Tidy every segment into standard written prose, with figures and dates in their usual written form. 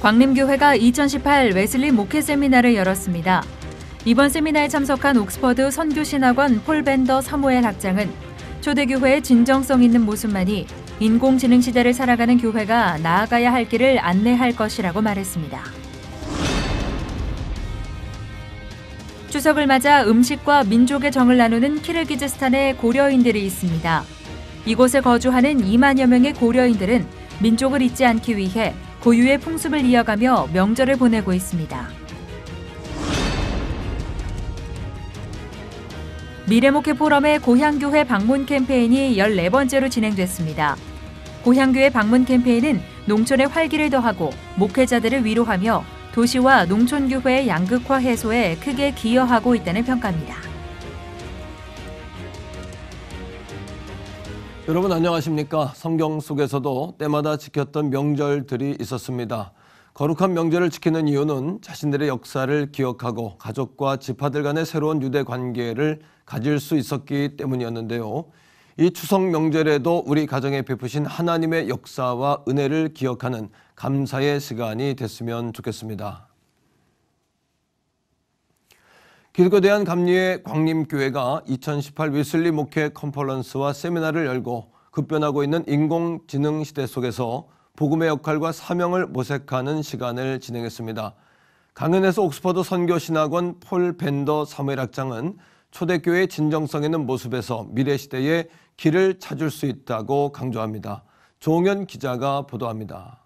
광림교회가 2018 웨슬리 목회 세미나를 열었습니다. 이번 세미나에 참석한 옥스퍼드 선교신학원 폴 벤더 사무엘 학장은 초대교회의 진정성 있는 모습만이 인공지능 시대를 살아가는 교회가 나아가야 할 길을 안내할 것이라고 말했습니다. 추석을 맞아 음식과 민족의 정을 나누는 키르기즈스탄에 고려인들이 있습니다. 이곳에 거주하는 2만여 명의 고려인들은 민족을 잊지 않기 위해 고유의 풍습을 이어가며 명절을 보내고 있습니다. 미래목회 포럼의 고향교회 방문 캠페인이 14번째로 진행됐습니다. 고향교회 방문 캠페인은 농촌의 활기를 더하고 목회자들을 위로하며 도시와 농촌교회의 양극화 해소에 크게 기여하고 있다는 평가입니다. 여러분 안녕하십니까? 성경 속에서도 때마다 지켰던 명절들이 있었습니다. 거룩한 명절을 지키는 이유는 자신들의 역사를 기억하고 가족과 지파들 간의 새로운 유대 관계를 가질 수 있었기 때문이었는데요. 이 추석 명절에도 우리 가정에 베푸신 하나님의 역사와 은혜를 기억하는 감사의 시간이 됐으면 좋겠습니다. 기독교대한감리회 광림교회가 2018 웨슬리 목회 컨퍼런스와 세미나를 열고 급변하고 있는 인공지능 시대 속에서 복음의 역할과 사명을 모색하는 시간을 진행했습니다. 강연에서 옥스퍼드 선교신학원 폴 벤더 사무엘 학장은 초대교회의 진정성 있는 모습에서 미래시대의 길을 찾을 수 있다고 강조합니다. 조홍현 기자가 보도합니다.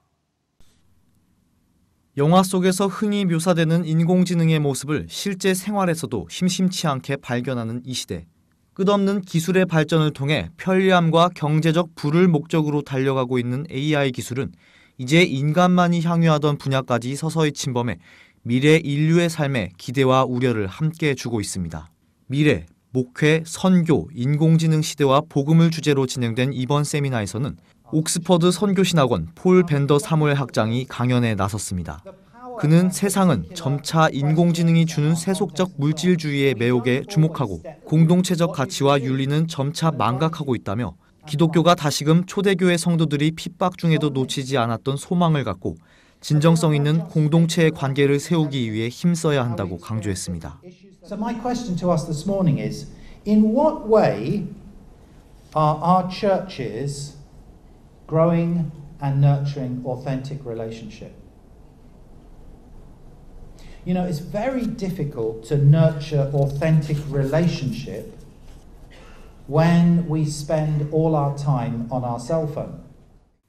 영화 속에서 흔히 묘사되는 인공지능의 모습을 실제 생활에서도 심심치 않게 발견하는 이 시대. 끝없는 기술의 발전을 통해 편리함과 경제적 부를 목적으로 달려가고 있는 AI 기술은 이제 인간만이 향유하던 분야까지 서서히 침범해 미래 인류의 삶에 기대와 우려를 함께 주고 있습니다. 미래, 목회, 선교, 인공지능 시대와 복음을 주제로 진행된 이번 세미나에서는 옥스퍼드 선교신학원 폴 벤더 사무엘 학장이 강연에 나섰습니다. 그는 세상은 점차 인공지능이 주는 세속적 물질주의의 매혹에 주목하고 공동체적 가치와 윤리는 점차 망각하고 있다며 기독교가 다시금 초대교회 성도들이 핍박 중에도 놓치지 않았던 소망을 갖고 진정성 있는 공동체의 관계를 세우기 위해 힘써야 한다고 강조했습니다. So my question to us this morning is, in what way are our churches growing and nurturing authentic relationship? You know, it's very difficult to nurture authentic relationship when we spend all our time on our cell phone.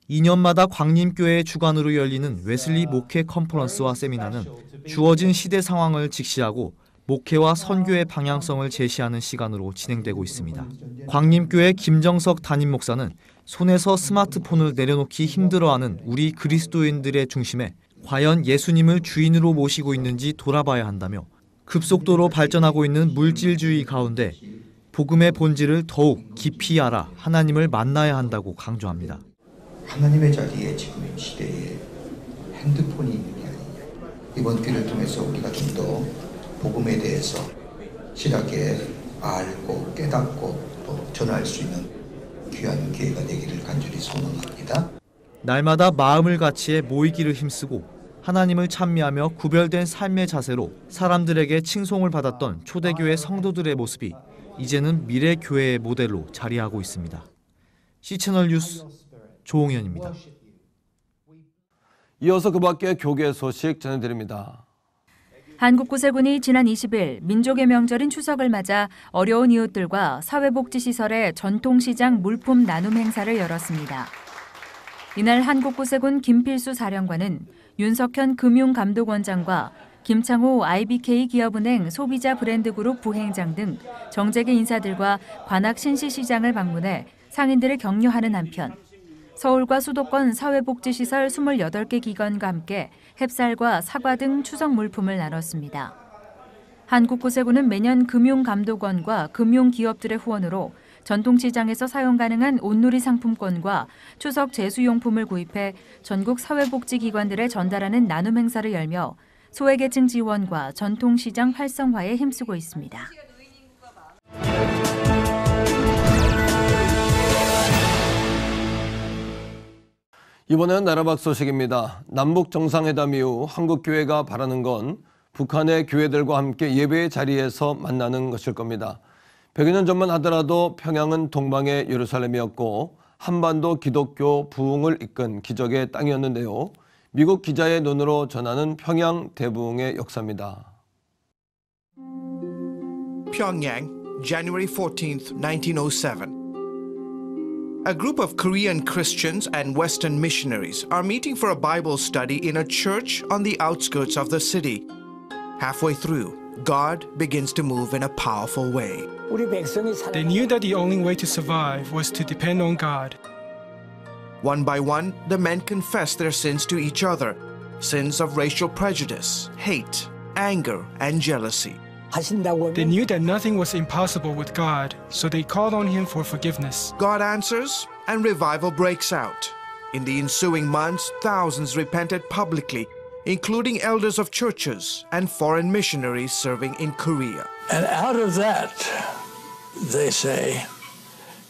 2년마다 광림교회 주관으로 열리는 웨슬리 목회 컨퍼런스와 세미나는 주어진 시대 상황을 직시하고 목회와 선교의 방향성을 제시하는 시간으로 진행되고 있습니다. 광림교회 김정석 담임 목사는 손에서 스마트폰을 내려놓기 힘들어하는 우리 그리스도인들의 중심에 과연 예수님을 주인으로 모시고 있는지 돌아봐야 한다며 급속도로 발전하고 있는 물질주의 가운데 복음의 본질을 더욱 깊이 알아 하나님을 만나야 한다고 강조합니다. 하나님의 자리에 지금 시대에 핸드폰이 있는 게 아니냐. 이번 기회를 통해서 우리가 좀 더 복음에 대해서 실하게 알고 깨닫고 또 전할 수 있는 귀한 기회가 되기를 간절히 소원합니다. 날마다 마음을 같이해 모이기를 힘쓰고 하나님을 찬미하며 구별된 삶의 자세로 사람들에게 칭송을 받았던 초대교회 성도들의 모습이 이제는 미래 교회의 모델로 자리하고 있습니다. C채널 뉴스 조홍현입니다. 이어서 그 밖의 교계 소식 전해드립니다. 한국구세군이 지난 20일 민족의 명절인 추석을 맞아 어려운 이웃들과 사회복지시설의 전통시장 물품 나눔 행사를 열었습니다. 이날 한국구세군 김필수 사령관은 윤석현 금융감독원장과 김창호 IBK 기업은행 소비자 브랜드그룹 부행장 등 정재계 인사들과 관악 신시시장을 방문해 상인들을 격려하는 한편 서울과 수도권 사회복지시설 28개 기관과 함께 햅쌀과 사과 등 추석 물품을 나눴습니다. 한국구세군은 매년 금융감독원과 금융기업들의 후원으로 전통시장에서 사용 가능한 온누리 상품권과 추석 제수용품을 구입해 전국 사회복지기관들에 전달하는 나눔 행사를 열며 소외계층 지원과 전통시장 활성화에 힘쓰고 있습니다. 이번엔 나라밖 소식입니다. 남북 정상회담 이후 한국 교회가 바라는 건 북한의 교회들과 함께 예배의 자리에서 만나는 것일 겁니다. 100여 년 전만 하더라도 평양은 동방의 예루살렘이었고 한반도 기독교 부흥을 이끈 기적의 땅이었는데요. 미국 기자의 눈으로 전하는 평양 대부흥의 역사입니다. Pyongyang, January 14th, 1907. A group of Korean Christians and Western missionaries are meeting for a Bible study in a church on the outskirts of the city. Halfway through, God begins to move in a powerful way. They knew that the only way to survive was to depend on God. One by one, the men confess their sins to each other, sins of racial prejudice, hate, anger, and jealousy. They knew that nothing was impossible with God, so they called on Him for forgiveness. God answers, and revival breaks out. In the ensuing months, thousands repented publicly, including elders of churches and foreign missionaries serving in Korea. And out of that, they say,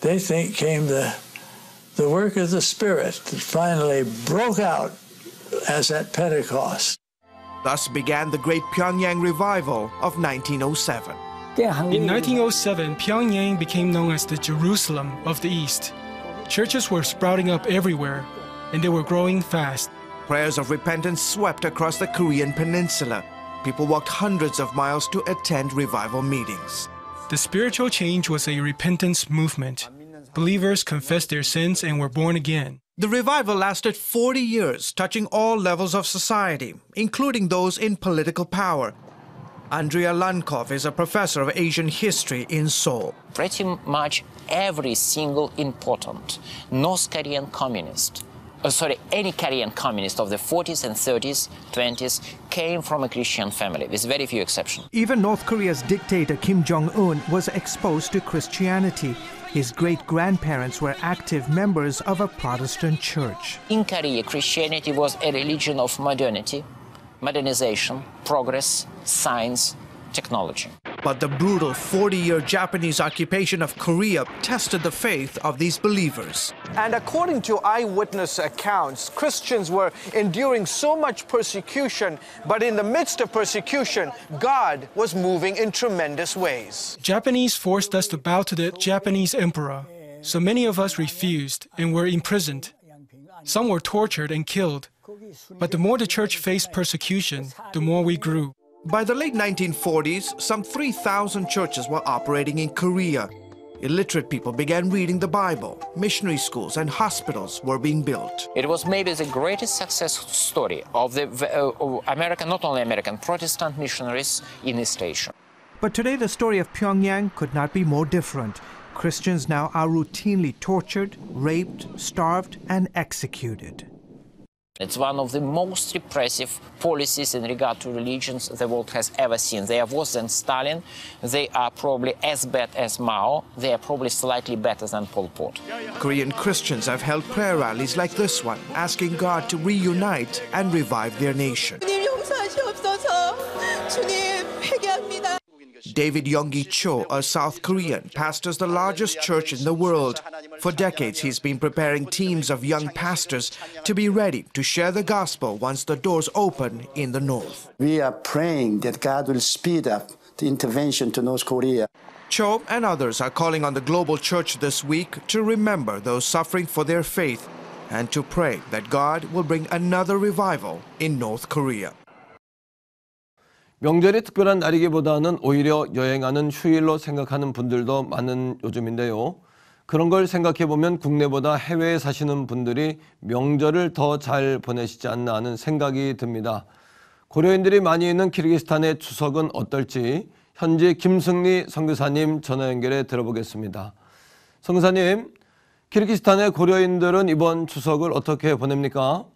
they think came the work of the Spirit that finally broke out as at Pentecost. Thus began the Great Pyongyang Revival of 1907. In 1907, Pyongyang became known as the Jerusalem of the East. Churches were sprouting up everywhere, and they were growing fast. Prayers of repentance swept across the Korean peninsula. People walked hundreds of miles to attend revival meetings. The spiritual change was a repentance movement. Believers confessed their sins and were born again. The revival lasted 40 years, touching all levels of society, including those in political power. Andrea Lankov is a professor of Asian history in Seoul. Pretty much every single important North Korean communist, any Korean communist of the 40s and 30s, 20s came from a Christian family, with very few exceptions. Even North Korea's dictator Kim Jong-un was exposed to Christianity. His great-grandparents were active members of a Protestant church. In Korea, Christianity was a religion of modernity, modernization, progress, science, technology. But the brutal 40-year Japanese occupation of Korea tested the faith of these believers. And according to eyewitness accounts, Christians were enduring so much persecution, but in the midst of persecution, God was moving in tremendous ways. Japanese forced us to bow to the Japanese emperor, so many of us refused and were imprisoned. Some were tortured and killed. But the more the church faced persecution, the more we grew. By the late 1940s, some 3,000 churches were operating in Korea. Illiterate people began reading the Bible. Missionary schools and hospitals were being built. It was maybe the greatest success story of the American, not only American, Protestant missionaries in East Asia. But today the story of Pyongyang could not be more different. Christians now are routinely tortured, raped, starved, and executed. It's one of the most repressive policies in regard to religions the world has ever seen. They are worse than Stalin. They are probably as bad as Mao. They are probably slightly better than Pol Pot. Korean Christians have held prayer rallies like this one, asking God to reunite and revive their nation. David Yonggi Cho, a South Korean, pastors the largest church in the world. For decades, he's been preparing teams of young pastors to be ready to share the gospel once the doors open in the north. We are praying that God will speed up the intervention to North Korea. Cho and others are calling on the global church this week to remember those suffering for their faith and to pray that God will bring another revival in North Korea. 명절이 특별한 날이기보다는 오히려 여행하는 휴일로 생각하는 분들도 많은 요즘인데요. 그런 걸 생각해보면 국내보다 해외에 사시는 분들이 명절을 더 잘 보내시지 않나 하는 생각이 듭니다. 고려인들이 많이 있는 키르기스탄의 추석은 어떨지 현지 김승리 선교사님 전화 연결해 들어보겠습니다. 선교사님, 키르기스탄의 고려인들은 이번 추석을 어떻게 보냅니까?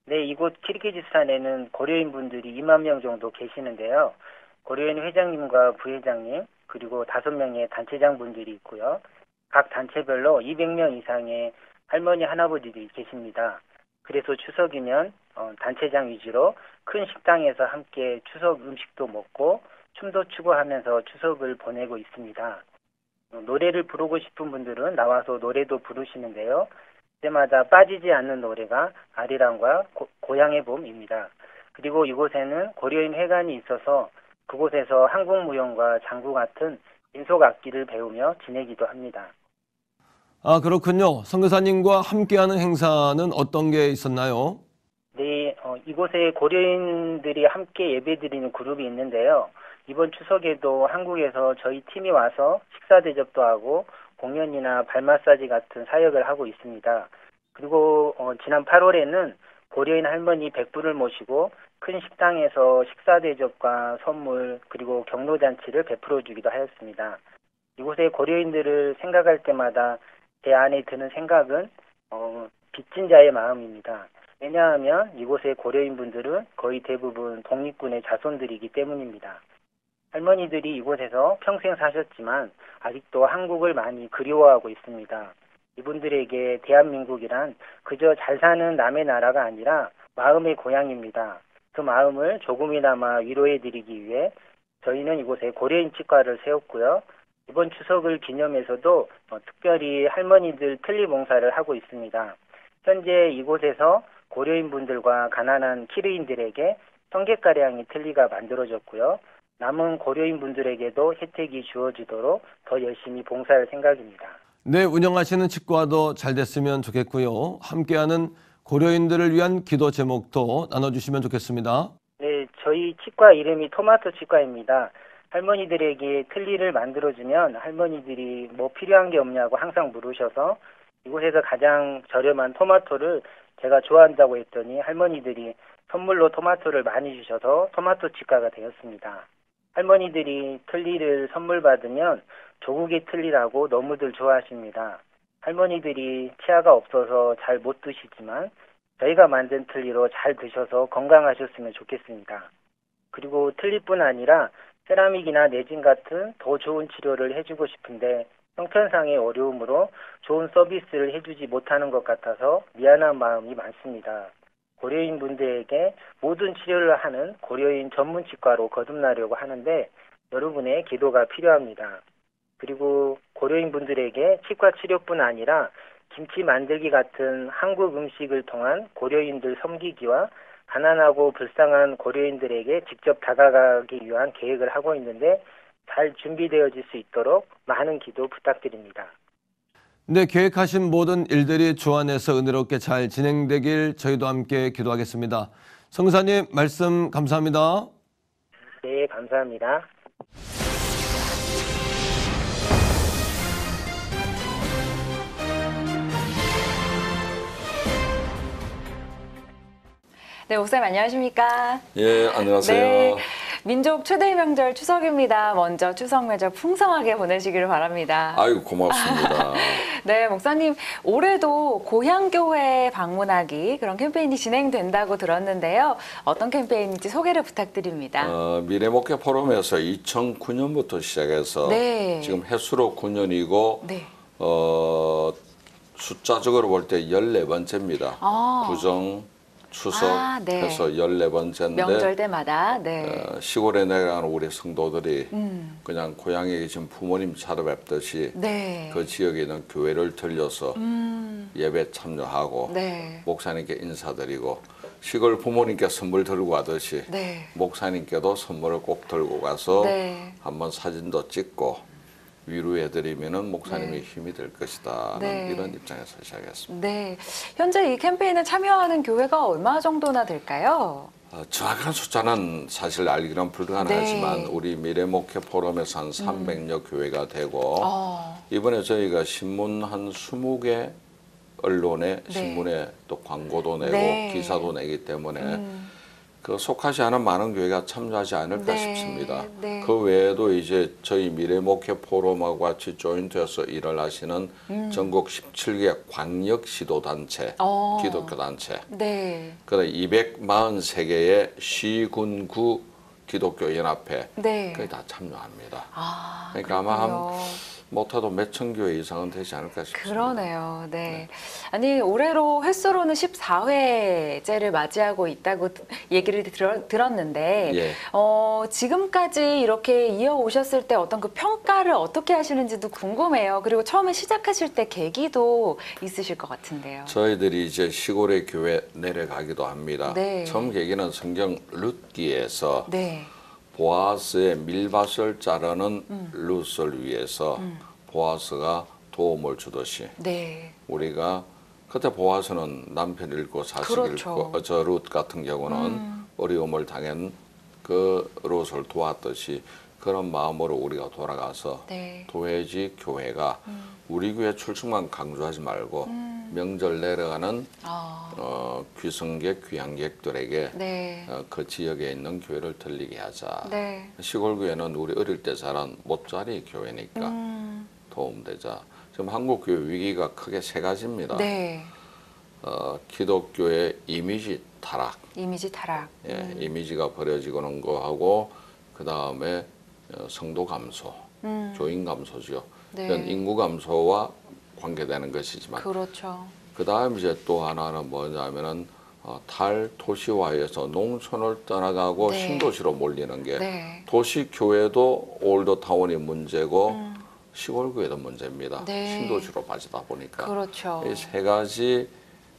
네, 이곳 키르기즈스탄에는 고려인 분들이 2만 명 정도 계시는데요. 고려인 회장님과 부회장님, 그리고 5명의 단체장 분들이 있고요. 각 단체별로 200명 이상의 할머니, 할아버지들이 계십니다. 그래서 추석이면 단체장 위주로 큰 식당에서 함께 추석 음식도 먹고 춤도 추고 하면서 추석을 보내고 있습니다. 노래를 부르고 싶은 분들은 나와서 노래도 부르시는데요. 그때마다 빠지지 않는 노래가 아리랑과 고향의 봄입니다. 그리고 이곳에는 고려인 회관이 있어서 그곳에서 한국 무용과 장구 같은 민속 악기를 배우며 지내기도 합니다. 아, 그렇군요. 선교사님과 함께하는 행사는 어떤 게 있었나요? 네, 이곳에 고려인들이 함께 예배드리는 그룹이 있는데요. 이번 추석에도 한국에서 저희 팀이 와서 식사 대접도 하고 공연이나 발 마사지 같은 사역을 하고 있습니다. 그리고 지난 8월에는 고려인 할머니 100분을 모시고 큰 식당에서 식사 대접과 선물 그리고 경로잔치를 베풀어 주기도 하였습니다. 이곳의 고려인들을 생각할 때마다 제 안에 드는 생각은 빚진 자의 마음입니다. 왜냐하면 이곳의 고려인분들은 거의 대부분 독립군의 자손들이기 때문입니다. 할머니들이 이곳에서 평생 사셨지만 아직도 한국을 많이 그리워하고 있습니다. 이분들에게 대한민국이란 그저 잘 사는 남의 나라가 아니라 마음의 고향입니다. 그 마음을 조금이나마 위로해드리기 위해 저희는 이곳에 고려인 치과를 세웠고요. 이번 추석을 기념해서도 특별히 할머니들 틀니 봉사를 하고 있습니다. 현재 이곳에서 고려인분들과 가난한 키르인들에게 1000개가량의 틀니가 만들어졌고요. 남은 고려인분들에게도 혜택이 주어지도록 더 열심히 봉사할 생각입니다. 네, 운영하시는 치과도 잘 됐으면 좋겠고요. 함께하는 고려인들을 위한 기도 제목도 나눠주시면 좋겠습니다. 네, 저희 치과 이름이 토마토 치과입니다. 할머니들에게 틀니를 만들어주면 할머니들이 뭐 필요한 게 없냐고 항상 물으셔서 이곳에서 가장 저렴한 토마토를 제가 좋아한다고 했더니 할머니들이 선물로 토마토를 많이 주셔서 토마토 치과가 되었습니다. 할머니들이 틀니를 선물 받으면 조국의 틀니라고 너무들 좋아하십니다. 할머니들이 치아가 없어서 잘 못 드시지만 저희가 만든 틀니로 잘 드셔서 건강하셨으면 좋겠습니다. 그리고 틀니뿐 아니라 세라믹이나 내진 같은 더 좋은 치료를 해주고 싶은데 형편상의 어려움으로 좋은 서비스를 해주지 못하는 것 같아서 미안한 마음이 많습니다. 고려인 분들에게 모든 치료를 하는 고려인 전문 치과로 거듭나려고 하는데 여러분의 기도가 필요합니다. 그리고 고려인 분들에게 치과 치료뿐 아니라 김치 만들기 같은 한국 음식을 통한 고려인들 섬기기와 가난하고 불쌍한 고려인들에게 직접 다가가기 위한 계획을 하고 있는데 잘 준비되어질 수 있도록 많은 기도 부탁드립니다. 네, 계획하신 모든 일들이 주 안에서 은혜롭게 잘 진행되길 저희도 함께 기도하겠습니다. 성사님 말씀 감사합니다. 네, 감사합니다. 네, 목사님 안녕하십니까? 예, 안녕하세요. 네, 민족 최대 명절 추석입니다. 먼저 추석 명절 풍성하게 보내시기를 바랍니다. 아이고, 고맙습니다. 네, 목사님 올해도 고향교회 방문하기 그런 캠페인이 진행된다고 들었는데요. 어떤 캠페인인지 소개를 부탁드립니다. 미래목회 포럼에서 2009년부터 시작해서 네. 지금 해수로 9년이고 네. 숫자적으로 볼 때 14번째입니다. 구정, 추석 네. 해서 14번째인데 명절 때마다 네. 시골에 내려가는 우리 성도들이 그냥 고향에 계신 부모님 찾아뵙듯이 네. 그 지역에 있는 교회를 들려서 예배 참여하고 네. 목사님께 인사드리고 시골 부모님께 선물 들고 가듯이 네. 목사님께도 선물을 꼭 들고 가서 네. 한번 사진도 찍고 위로해드리면은 목사님이 네. 힘이 될 것이다. 네. 이런 입장에서 시작했습니다. 네, 현재 이 캠페인에 참여하는 교회가 얼마 정도나 될까요? 정확한 숫자는 사실 알기는 불가능하지만 네. 우리 미래목회 포럼에서 한 300여 교회가 되고 이번에 저희가 신문 한 20개 언론에 네. 신문에 또 광고도 내고 네. 기사도 내기 때문에 그 속하지 않은 많은 교회가 참여하지 않을까 네. 싶습니다. 네. 그 외에도 이제 저희 미래목회 포럼하고 같이 조인트해서 일을 하시는 전국 17개 광역시도단체, 기독교 단체, 네. 그다음 243개의 시군구 기독교 연합회 네. 거의 다 참여합니다. 아, 그러니까 아마 한 못해도 몇천 교회 이상은 되지 않을까 싶습니다. 그러네요. 네. 아니 올해로 횟수로는 14회째를 맞이하고 있다고 얘기를 들었는데 예. 지금까지 이렇게 이어오셨을 때 어떤 그 평가를 어떻게 하시는지도 궁금해요. 그리고 처음에 시작하실 때 계기도 있으실 것 같은데요. 저희들이 이제 시골의 교회 내려가기도 합니다. 네. 처음 계기는 성경 룻기에서 네. 보아스의 밀밭을 자르는 룻을 위해서 보아스가 도움을 주듯이 네. 우리가 그때 보아스는 남편 잃고 자식 그렇죠. 잃고 저 룻 같은 경우는 어려움을 당한 그 룻을 도왔듯이 그런 마음으로 우리가 돌아가서 네. 도회지 교회가 우리 교회 출석만 강조하지 말고 명절 내려가는 귀성객, 귀향객들에게 네. 그 지역에 있는 교회를 들리게 하자. 네. 시골 교회는 우리 어릴 때 자란 못자리 교회니까 도움되자. 지금 한국 교회 위기가 크게 세 가지입니다. 네. 기독교의 이미지 타락. 이미지 타락. 예, 이미지가 버려지고는 거하고 그 다음에 성도 감소, 교인 감소죠. 네. 이건 인구 감소와 관계되는 것이지만. 그렇죠. 그 다음 이제 또 하나는 뭐냐면은 탈도시화에서 농촌을 떠나가고 네. 신도시로 몰리는 게 네. 도시 교회도 올드타운이 문제고 시골 교회도 문제입니다. 네. 신도시로 빠지다 보니까 그렇죠. 이 세 가지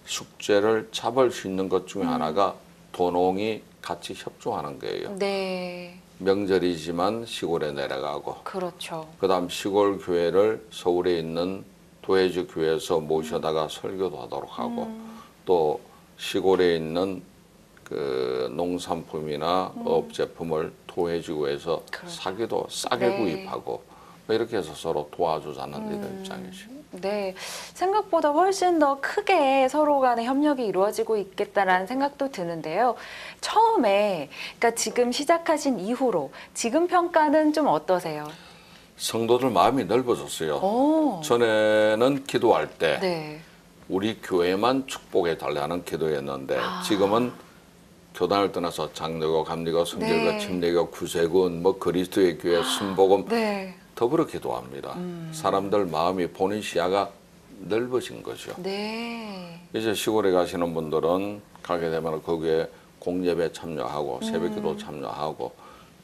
숙제를 잡을 수 있는 것 중에 하나가 도농이 같이 협조하는 거예요. 네. 명절이지만 시골에 내려가고 그렇죠. 그다음 시골 교회를 서울에 있는 도회지 교회에서 모셔다가 설교도 하도록 하고 또 시골에 있는 그 농산품이나 업 제품을 도회지 교회에서 사기도 싸게 네. 구입하고 이렇게 해서 서로 도와주자는 이런 입장이죠. 네, 생각보다 훨씬 더 크게 서로 간의 협력이 이루어지고 있겠다라는 생각도 드는데요. 처음에, 그러니까 지금 시작하신 이후로 지금 평가는 좀 어떠세요? 성도들 마음이 넓어졌어요. 오. 전에는 기도할 때 네. 우리 교회만 축복해 달라는 기도였는데 지금은 교단을 떠나서 장로교, 감리교, 성결교, 네. 침례교, 구세군, 뭐 그리스도의 교회, 순복음 네. 더불어 기도합니다. 사람들 마음이 본인 시야가 넓어진 거죠. 네. 이제 시골에 가시는 분들은 가게 되면 거기에 공예배 참여하고 새벽기도 참여하고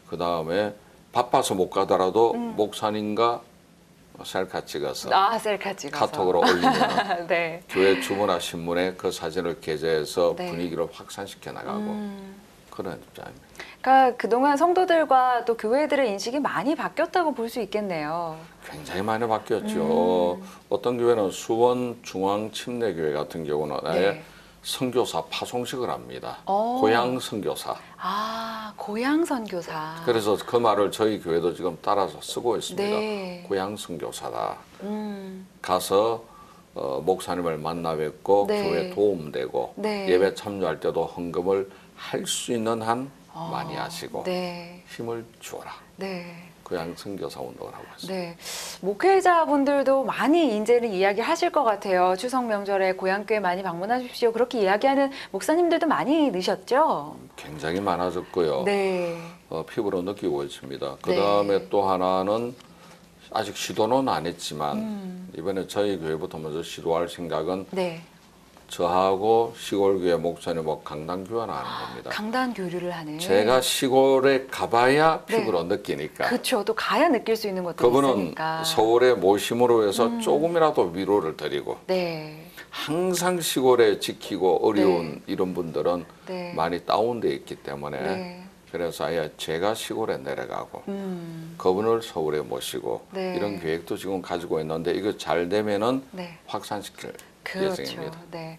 그 다음에 바빠서 못 가더라도 목사님과 셀카 찍어서 셀카 찍어서 카톡으로 올리면 네. 교회 주문화 신문에 그 사진을 게재해서 네. 분위기를 확산시켜 나가고 그런 입장입니다. 그러니까 그동안 성도들과 또 교회들의 인식이 많이 바뀌었다고 볼 수 있겠네요. 굉장히 많이 바뀌었죠. 어떤 교회는 수원 중앙침례교회 같은 경우는 아예 선교사 파송식을 합니다. 고향 선교사. 고향 선교사. 그래서 그 말을 저희 교회도 지금 따라서 쓰고 있습니다. 네. 고향 선교사다. 가서 목사님을 만나 뵙고 네. 교회 도움되고 네. 예배 참여할 때도 헌금을 할 수 있는 한 많이 하시고 네. 힘을 주어라. 네. 고향 선교사 운동을 하고 있습니다. 네. 목회자분들도 많이 이제는 이야기하실 것 같아요. 추석 명절에 고향교회 많이 방문하십시오. 그렇게 이야기하는 목사님들도 많이 느셨죠? 굉장히 많아졌고요. 네. 피부로 느끼고 있습니다. 그 다음에 또 하나는 아직 시도는 안 했지만 이번에 저희 교회부터 먼저 시도할 생각은 네. 저하고 시골교회 목사님하고 강단 교환을 하는 겁니다. 강단 교류를 하는. 제가 시골에 가봐야 피부로 느끼니까. 그렇죠. 또 가야 느낄 수 있는 것도 그분은 있으니까. 서울에 모심으로 해서 조금이라도 위로를 드리고 네. 항상 시골에 지키고 어려운 이런 분들은 네. 많이 다운돼 있기 때문에 네. 그래서 아예 제가 시골에 내려가고 그분을 서울에 모시고 네. 이런 계획도 지금 가지고 있는데 이거 잘 되면은 네. 확산시킬 그렇죠. 예정입니다. 네.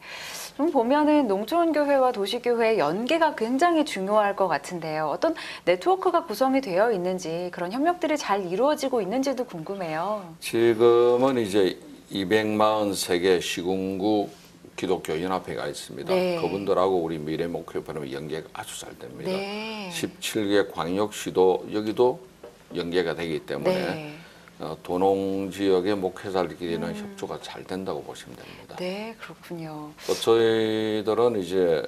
좀 보면은 농촌교회와 도시교회의 연계가 굉장히 중요할 것 같은데요. 어떤 네트워크가 구성이 되어 있는지 그런 협력들이 잘 이루어지고 있는지도 궁금해요. 지금은 이제 243개 시군구 기독교 연합회가 있습니다. 네. 그분들하고 우리 미래목회포럼의 연계가 아주 잘 됩니다. 네. 17개 광역시도 여기도 연계가 되기 때문에 네. 도농 지역의 목회자들끼리는 협조가 잘 된다고 보시면 됩니다. 네, 그렇군요. 또 저희들은 이제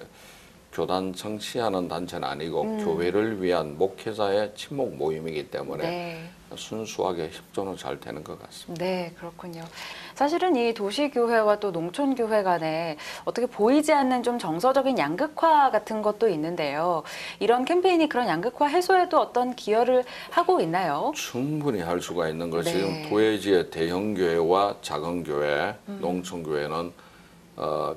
교단 정치하는 단체는 아니고 교회를 위한 목회자의 친목 모임이기 때문에 네. 순수하게 협조는 잘 되는 것 같습니다. 네, 그렇군요. 사실은 이 도시교회와 또 농촌교회 간에 어떻게 보이지 않는 좀 정서적인 양극화 같은 것도 있는데요. 이런 캠페인이 그런 양극화 해소에도 어떤 기여를 하고 있나요? 충분히 할 수가 있는 것이 네. 지금 도회지의 대형 교회와 작은 교회, 농촌교회는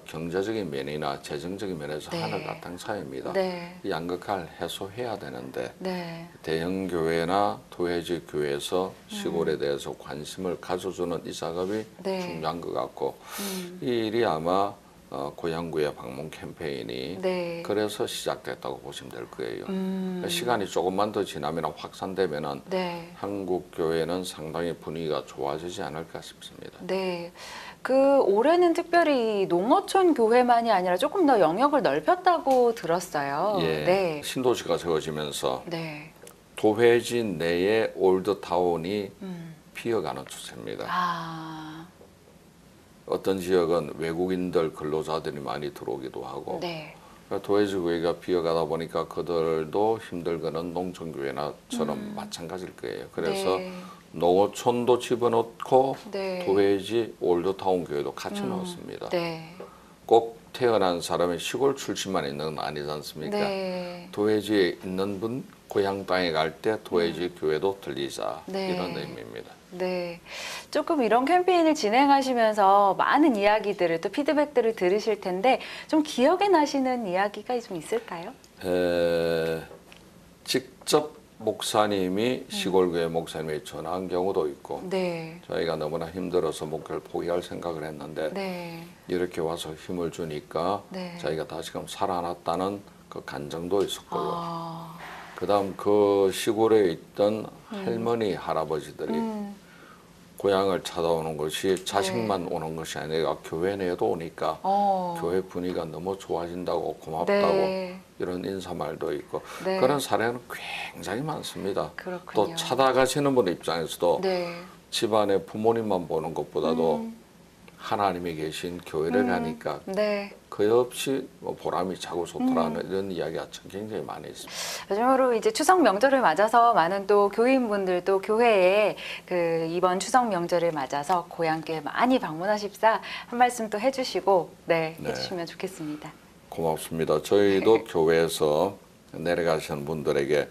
경제적인 면이나 재정적인 면에서 네. 하늘 같은 사이입니다. 네. 이 양극화를 해소해야 되는데 네. 대형 교회나 도회지 교회에서 시골에 대해서 관심을 가져주는 이 작업이 네. 중요한 것 같고 이 일이 아마 고향구의 방문 캠페인이 네. 그래서 시작됐다고 보시면 될 거예요. 시간이 조금만 더 지나면 확산되면은 네. 한국 교회는 상당히 분위기가 좋아지지 않을까 싶습니다. 네. 올해는 특별히 농어촌 교회만이 아니라 조금 더 영역을 넓혔다고 들었어요. 예, 네. 신도시가 세워지면서 네. 도회지 내에 올드타운이 피어가는 추세입니다. 아. 어떤 지역은 외국인들 근로자들이 많이 들어오기도 하고 네. 도회지 교회가 피어가다 보니까 그들도 힘들거는 농촌교회나처럼 마찬가지일 거예요. 그래서 네. 농어촌도 집어넣고 네. 도회지 올드타운 교회도 같이 넣었습니다. 네. 꼭 태어난 사람이 시골 출신만 있는 건 아니지 않습니까? 네. 도회지에 있는 분 고향 땅에 갈 때 도회지 교회도 들리자 네. 이런 의미입니다. 네. 조금 이런 캠페인을 진행하시면서 많은 이야기들을 또 피드백들을 들으실 텐데 좀 기억에 나시는 이야기가 좀 있을까요? 직접 목사님이 시골교회 목사님이 전화한 경우도 있고 네. 저희가 너무나 힘들어서 목회를 포기할 생각을 했는데 네. 이렇게 와서 힘을 주니까 네. 저희가 다시금 살아났다는 그 감정도 있었고요. 그다음 그 시골에 있던 할머니 할아버지들이 고향을 찾아오는 것이 자식만 오는 것이 아니라 교회 내에도 오니까 교회 분위기가 너무 좋아진다고 고맙다고 네. 이런 인사말도 있고 네. 그런 사례는 굉장히 많습니다. 그렇군요. 또 찾아가시는 분 입장에서도 네. 집안에 부모님만 보는 것보다도 하나님이 계신 교회를 가니까 네. 그 없이 뭐 보람이 차고 좋더라는 이런 이야기가 굉장히 많이 있습니다. 마지막으로 이제 추석 명절을 맞아서 많은 또 교인분들도 교회에 이번 추석 명절을 맞아서 고향교회 많이 방문하십사 한 말씀 또 해주시고 네. 해주시면 좋겠습니다. 고맙습니다. 저희도 교회에서 내려가시는 분들에게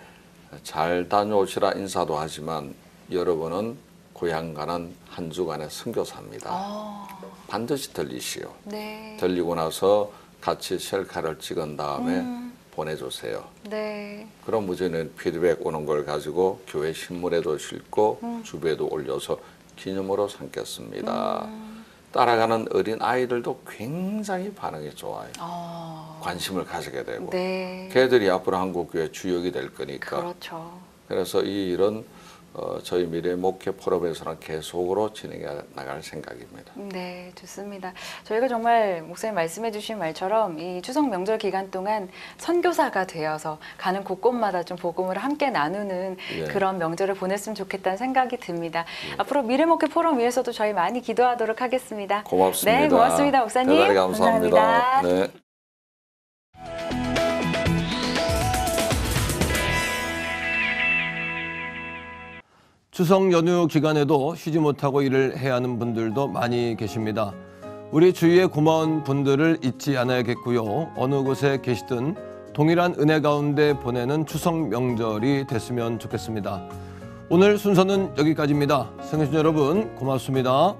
잘 다녀오시라 인사도 하지만 여러분은 고향 가는 한 주간의 선교사입니다. 반드시 들리시오. 네. 들리고 나서 같이 셀카를 찍은 다음에 보내주세요. 네. 그럼 무전은 피드백 오는 걸 가지고 교회 신문에도 싣고 주변에도 올려서 기념으로 삼겠습니다. 따라가는 어린 아이들도 굉장히 반응이 좋아요. 관심을 가지게 되고 네. 걔들이 앞으로 한국교회 주역이 될 거니까. 그렇죠. 그래서 이 일은 저희 미래 목회 포럼에서는 계속으로 진행해 나갈 생각입니다. 네, 좋습니다. 저희가 정말 목사님 말씀해 주신 말처럼 이 추석 명절 기간 동안 선교사가 되어서 가는 곳곳마다 좀 복음을 함께 나누는 그런 명절을 보냈으면 좋겠다는 생각이 듭니다. 앞으로 미래 목회 포럼 위해서도 저희 많이 기도하도록 하겠습니다. 고맙습니다. 네, 고맙습니다, 목사님. 대단히 감사합니다. 네. 추석 연휴 기간에도 쉬지 못하고 일을 해야 하는 분들도 많이 계십니다. 우리 주위의 고마운 분들을 잊지 않아야겠고요. 어느 곳에 계시든 동일한 은혜 가운데 보내는 추석 명절이 됐으면 좋겠습니다. 오늘 순서는 여기까지입니다. 시청해주신 여러분 고맙습니다.